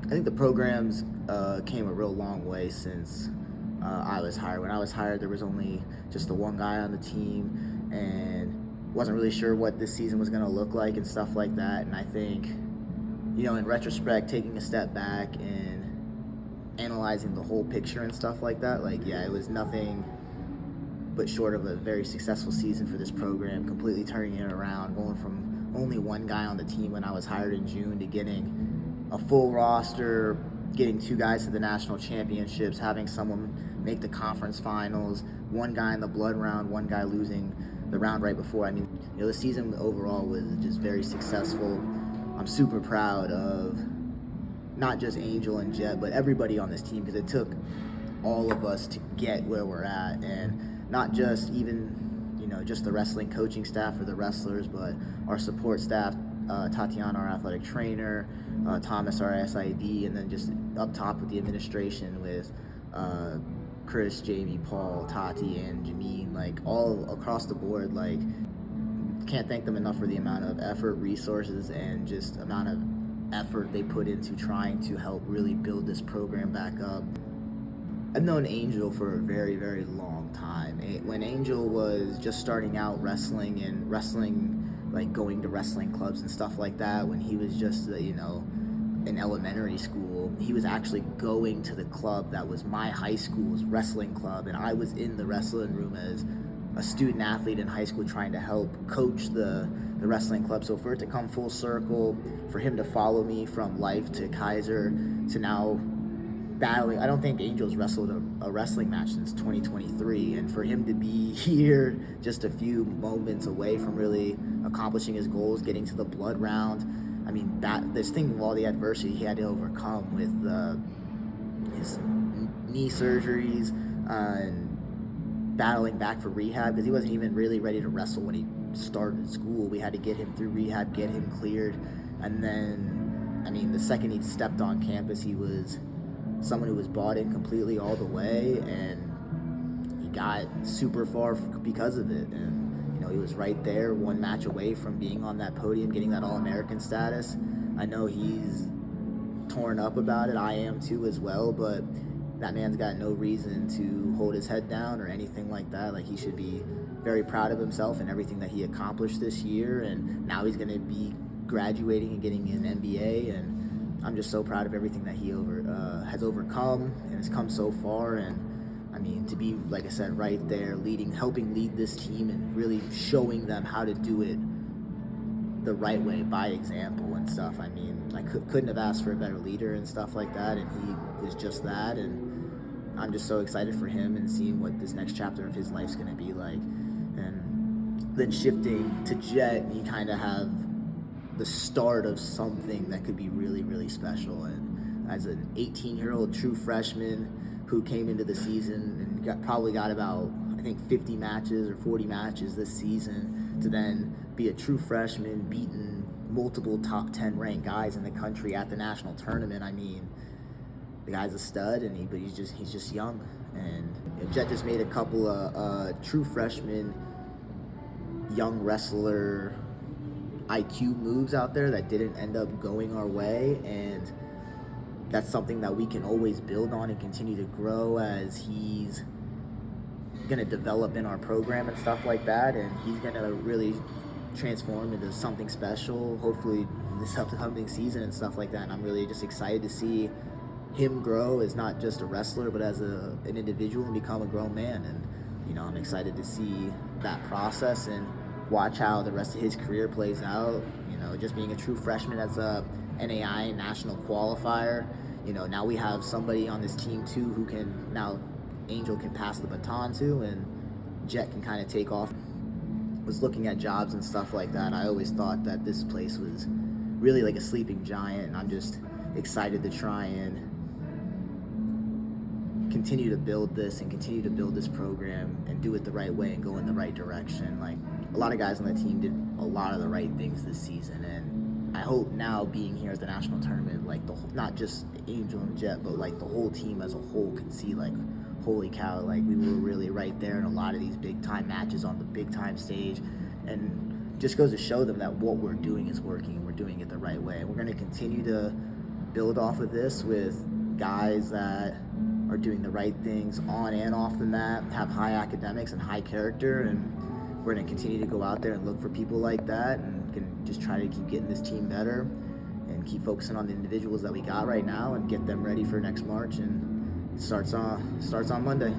I think the programs came a real long way since I was hired. When I was hired, there was only just the one guy on the team, and wasn't really sure what this season was going to look like and stuff like that. And I think, in retrospect, taking a step back and analyzing the whole picture and stuff like that, it was nothing but short of a very successful season for this program, completely turning it around, going from only one guy on the team when I was hired in June to getting a full roster, getting two guys to the national championships, having someone make the conference finals, one guy in the blood round, one guy losing the round right before. The season overall was just very successful. I'm super proud of not just Angel and Jett, but everybody on this team, because it took all of us to get where we're at, and not just even, just the wrestling coaching staff or the wrestlers, but our support staff, Tatiana, our athletic trainer, Thomas, our SID, and then just up top with the administration with Chris, Jamie, Paul, Tati, and Janine, all across the board. Can't thank them enough for the amount of effort, resources, and just amount of effort they put into trying to help really build this program back up. I've known Angel for a very, very long time. When Angel was just starting out wrestling, going to wrestling clubs and stuff like that, when he was just, in elementary school, he was actually going to the club that was my high school's wrestling club, and I was in the wrestling room as a student athlete in high school trying to help coach the wrestling club. So for it to come full circle, for him to follow me from life to Keiser to now battling, I don't think Angel's wrestled a wrestling match since 2023, and for him to be here just a few moments away from really accomplishing his goals, getting to the blood round, this thing of all the adversity he had to overcome with his knee surgeries and battling back for rehab, because he wasn't even really ready to wrestle when he started school. We had to get him through rehab, get him cleared, and then, the second he stepped on campus, he was someone who was bought in completely all the way, and he got super far because of it. And he was right there, one match away from being on that podium, getting that All-American status. I know he's torn up about it. I am too as well, but that man's got no reason to hold his head down or anything like that. He should be very proud of himself and everything that he accomplished this year, and now he's going to be graduating and getting an MBA, and I'm just so proud of everything that he has overcome and has come so far. And to be, like I said, right there helping lead this team and really showing them how to do it the right way by example and stuff. I couldn't have asked for a better leader and stuff like that, and he is just that. And I'm just so excited for him and seeing what this next chapter of his life's going to be like. And then shifting to Jett, you kind of have the start of something that could be really, really special. And as an 18-year-old true freshman who came into the season and probably got about, I think, 50 matches or 40 matches this season, to then be a true freshman, beating multiple top 10 ranked guys in the country at the national tournament. The guy's a stud, but he's just young. And Jett just made a couple of true freshman young wrestler IQ moves out there that didn't end up going our way, and that's something that we can always build on and continue to grow as he's going to develop in our program and stuff like that, and he's going to really transform into something special, hopefully this upcoming season and stuff like that. And I'm really just excited to see him grow as not just a wrestler, but as an individual, and become a grown man. And I'm excited to see that process and watch how the rest of his career plays out. Just being a true freshman as a NAI national qualifier, now we have somebody on this team too who can now Angel can pass the baton to, and Jett can kind of take off. Was looking at jobs and stuff like that. I always thought that this place was really like a sleeping giant, and I'm just excited to try and continue to build this program and do it the right way and go in the right direction. A lot of guys on the team did a lot of the right things this season, and I hope now being here at the national tournament, not just Angel and Jett, but the whole team as a whole can see holy cow, we were really right there in a lot of these big time matches on the big time stage, and just goes to show them that what we're doing is working and we're doing it the right way. And we're going to continue to build off of this with guys that are doing the right things on and off the mat, have high academics and high character, and we're going to continue to go out there and look for people like that, and can just try to keep getting this team better and keep focusing on the individuals that we got right now and get them ready for next March, and starts on Monday.